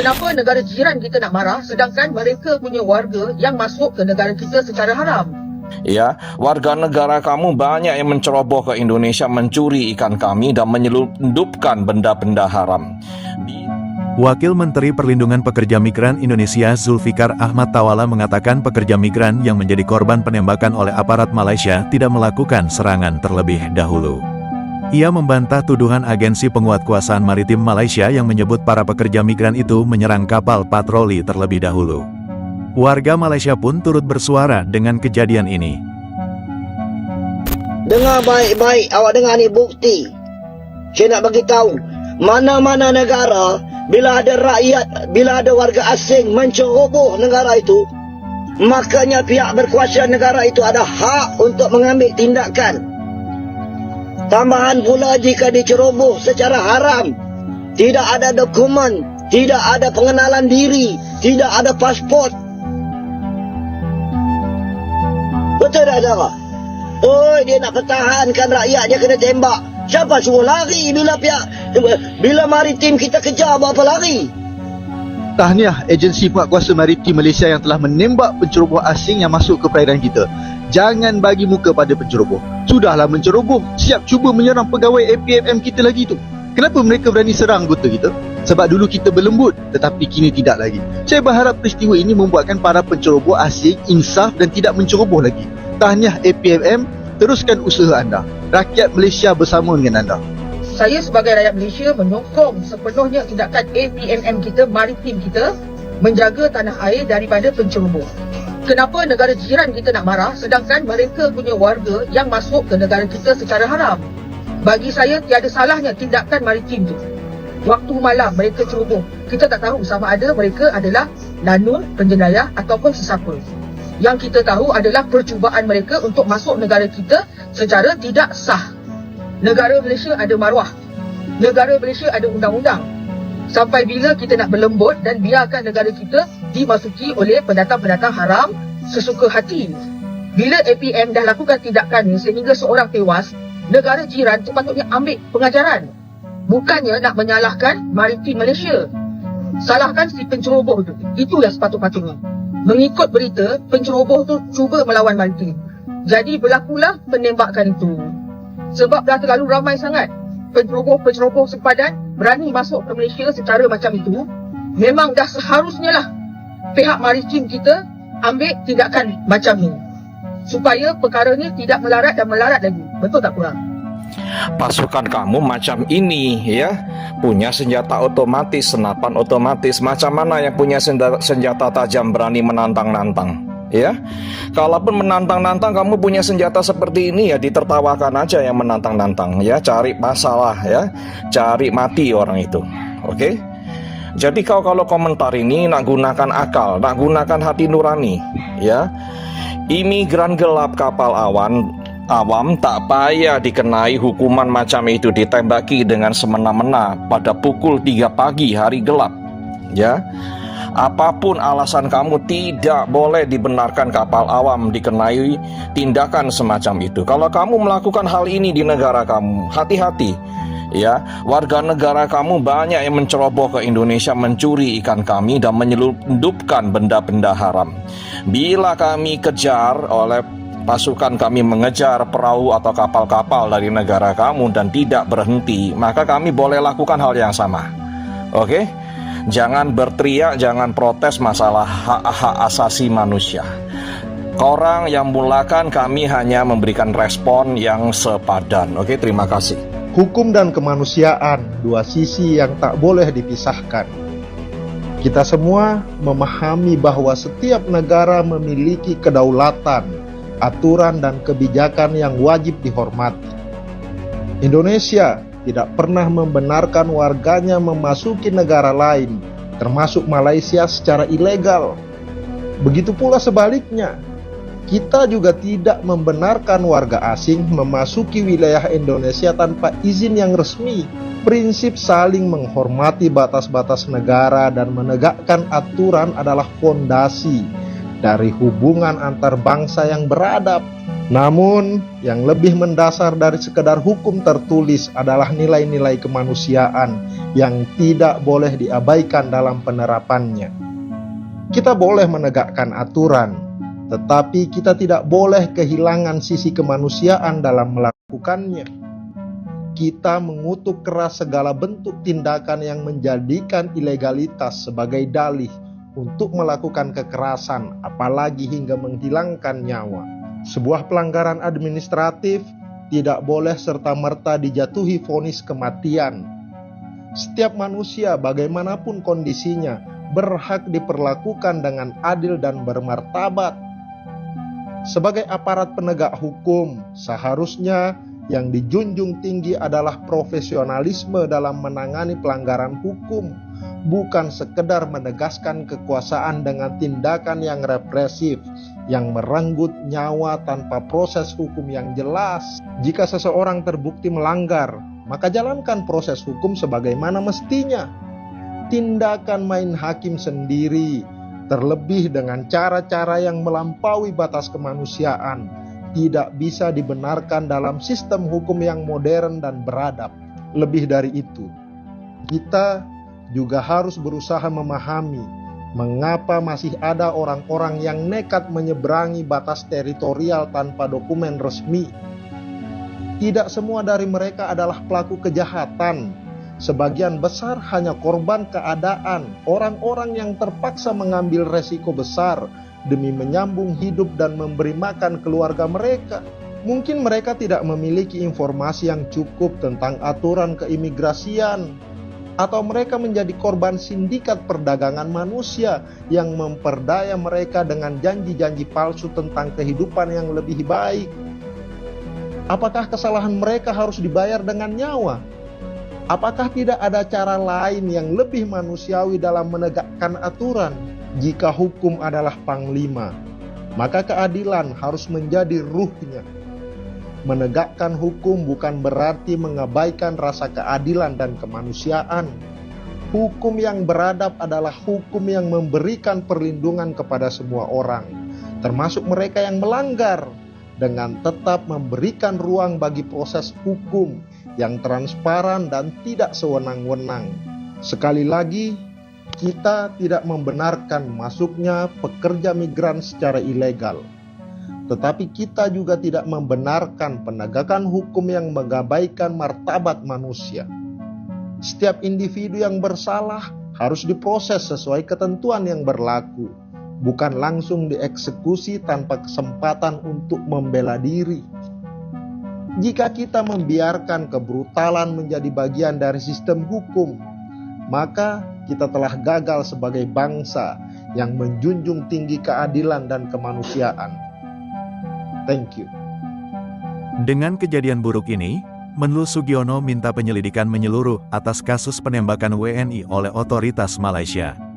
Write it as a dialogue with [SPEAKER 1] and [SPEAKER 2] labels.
[SPEAKER 1] Kenapa negara jiran kita nak marah sedangkan mereka punya warga yang masuk ke negara kita secara haram?
[SPEAKER 2] Ya, warga negara kamu banyak yang menceroboh ke Indonesia mencuri ikan kami dan menyelundupkan benda-benda haram.
[SPEAKER 3] Wakil Menteri Perlindungan Pekerja Migran Indonesia Zulfikar Ahmad Tawala mengatakan pekerja migran yang menjadi korban penembakan oleh aparat Malaysia tidak melakukan serangan terlebih dahulu. Ia membantah tuduhan Agensi Penguatkuasaan Maritim Malaysia yang menyebut para pekerja migran itu menyerang kapal patroli terlebih dahulu. Warga Malaysia pun turut bersuara dengan kejadian ini.
[SPEAKER 4] Dengar baik-baik, awak dengar ni bukti. Saya nak bagi tahu, mana-mana negara bila ada rakyat, bila ada warga asing menceroboh negara itu, makanya pihak berkuasa negara itu ada hak untuk mengambil tindakan. Tambahan pula jika diceroboh secara haram, tidak ada dokumen, tidak ada pengenalan diri, tidak ada pasport. Betul tak saudara? Oh, dia nak pertahankan rakyat, dia kena tembak. Siapa suruh lari bila maritim kita kejar, buat apa lari?
[SPEAKER 5] Tahniah Agensi Penguatkuasaan Maritim Malaysia yang telah menembak penceroboh asing yang masuk ke perairan kita. Jangan bagi muka pada penceroboh. Sudahlah menceroboh, siap cuba menyerang pegawai APMM kita lagi tu. Kenapa mereka berani serang anggota kita? Sebab dulu kita berlembut, tetapi kini tidak lagi. Saya berharap peristiwa ini membuatkan para penceroboh asing insaf dan tidak menceroboh lagi. Tahniah APMM, teruskan usaha anda. Rakyat Malaysia bersama dengan anda.
[SPEAKER 1] Saya sebagai rakyat Malaysia menyokong sepenuhnya tindakan APMM kita, maritim kita, menjaga tanah air daripada penceroboh. Kenapa negara jiran kita nak marah sedangkan mereka punya warga yang masuk ke negara kita secara haram? Bagi saya tiada salahnya tindakan maritim tu. Waktu malam mereka ceroboh, kita tak tahu sama ada mereka adalah lanun, penjenayah ataupun sesiapa. Yang kita tahu adalah percubaan mereka untuk masuk negara kita secara tidak sah. Negara Malaysia ada maruah. Negara Malaysia ada undang-undang. Sampai bila kita nak berlembut dan biarkan negara kita dimasuki oleh pendatang-pendatang haram sesuka hati? Bila APM dah lakukan tindakan sehingga seorang tewas, negara jiran sepatutnya ambil pengajaran. Bukannya nak menyalahkan maritim Malaysia. Salahkan si penceroboh tu. Itu yang sepatut-patutnya. Mengikut berita, penceroboh tu cuba melawan maritim. Jadi berlakulah penembakan itu. Sebab dah terlalu ramai sangat penceroboh-penceroboh sempadan berani masuk ke Malaysia secara macam itu. Memang dah seharusnya lah pihak maritim kita ambil tindakan macam ni, supaya perkara ni tidak melarat dan melarat lagi. Betul tak kurang?
[SPEAKER 2] Pasukan kamu macam ini ya, punya senjata otomatis, senapan otomatis. Macam mana yang punya senjata tajam berani menantang-nantang ya? Kalaupun menantang-nantang kamu punya senjata seperti ini ya ditertawakan aja yang menantang-nantang ya, cari masalah ya, cari mati orang itu. Oke? Jadi kalau komentar ini nak gunakan akal, nak gunakan hati nurani ya. Imigran gelap kapal awam tak payah dikenai hukuman macam itu, ditembaki dengan semena-mena pada pukul 3 pagi hari gelap ya. Apapun alasan kamu, tidak boleh dibenarkan kapal awam dikenai tindakan semacam itu. Kalau kamu melakukan hal ini di negara kamu, hati-hati ya. Warga negara kamu banyak yang menceroboh ke Indonesia mencuri ikan kami dan menyelundupkan benda-benda haram. Bila kami kejar oleh pasukan kami mengejar perahu atau kapal-kapal dari negara kamu dan tidak berhenti, maka kami boleh lakukan hal yang sama. Oke? Jangan berteriak, jangan protes masalah hak-hak asasi manusia. Korang yang mulakan, kami hanya memberikan respon yang sepadan. Oke, terima kasih.
[SPEAKER 6] Hukum dan kemanusiaan, dua sisi yang tak boleh dipisahkan. Kita semua memahami bahwa setiap negara memiliki kedaulatan, aturan dan kebijakan yang wajib dihormati. Indonesia tidak pernah membenarkan warganya memasuki negara lain, termasuk Malaysia, secara ilegal. Begitu pula sebaliknya, kita juga tidak membenarkan warga asing memasuki wilayah Indonesia tanpa izin yang resmi. Prinsip saling menghormati batas-batas negara dan menegakkan aturan adalah fondasi dari hubungan antar bangsa yang beradab. Namun, yang lebih mendasar dari sekedar hukum tertulis adalah nilai-nilai kemanusiaan yang tidak boleh diabaikan dalam penerapannya. Kita boleh menegakkan aturan, tetapi kita tidak boleh kehilangan sisi kemanusiaan dalam melakukannya. Kita mengutuk keras segala bentuk tindakan yang menjadikan ilegalitas sebagai dalih untuk melakukan kekerasan, apalagi hingga menghilangkan nyawa. Sebuah pelanggaran administratif tidak boleh serta-merta dijatuhi vonis kematian. Setiap manusia, bagaimanapun kondisinya, berhak diperlakukan dengan adil dan bermartabat. Sebagai aparat penegak hukum, seharusnya yang dijunjung tinggi adalah profesionalisme dalam menangani pelanggaran hukum, bukan sekedar menegaskan kekuasaan dengan tindakan yang represif, yang merenggut nyawa tanpa proses hukum yang jelas. Jika seseorang terbukti melanggar, maka jalankan proses hukum sebagaimana mestinya. Tindakan main hakim sendiri, terlebih dengan cara-cara yang melampaui batas kemanusiaan, tidak bisa dibenarkan dalam sistem hukum yang modern dan beradab. Lebih dari itu, kita juga harus berusaha memahami mengapa masih ada orang-orang yang nekat menyeberangi batas teritorial tanpa dokumen resmi. Tidak semua dari mereka adalah pelaku kejahatan. Sebagian besar hanya korban keadaan, orang-orang yang terpaksa mengambil resiko besar demi menyambung hidup dan memberi makan keluarga mereka. Mungkin mereka tidak memiliki informasi yang cukup tentang aturan keimigrasian, atau mereka menjadi korban sindikat perdagangan manusia yang memperdaya mereka dengan janji-janji palsu tentang kehidupan yang lebih baik. Apakah kesalahan mereka harus dibayar dengan nyawa? Apakah tidak ada cara lain yang lebih manusiawi dalam menegakkan aturan? Jika hukum adalah panglima, maka keadilan harus menjadi ruhnya. Menegakkan hukum bukan berarti mengabaikan rasa keadilan dan kemanusiaan. Hukum yang beradab adalah hukum yang memberikan perlindungan kepada semua orang, termasuk mereka yang melanggar, dengan tetap memberikan ruang bagi proses hukum yang transparan dan tidak sewenang-wenang. Sekali lagi, kita tidak membenarkan masuknya pekerja migran secara ilegal. Tetapi kita juga tidak membenarkan penegakan hukum yang mengabaikan martabat manusia. Setiap individu yang bersalah harus diproses sesuai ketentuan yang berlaku, bukan langsung dieksekusi tanpa kesempatan untuk membela diri. Jika kita membiarkan kebrutalan menjadi bagian dari sistem hukum, maka kita telah gagal sebagai bangsa yang menjunjung tinggi keadilan dan kemanusiaan. Thank you.
[SPEAKER 3] Dengan kejadian buruk ini, Menlu Sugiono minta penyelidikan menyeluruh atas kasus penembakan WNI oleh otoritas Malaysia.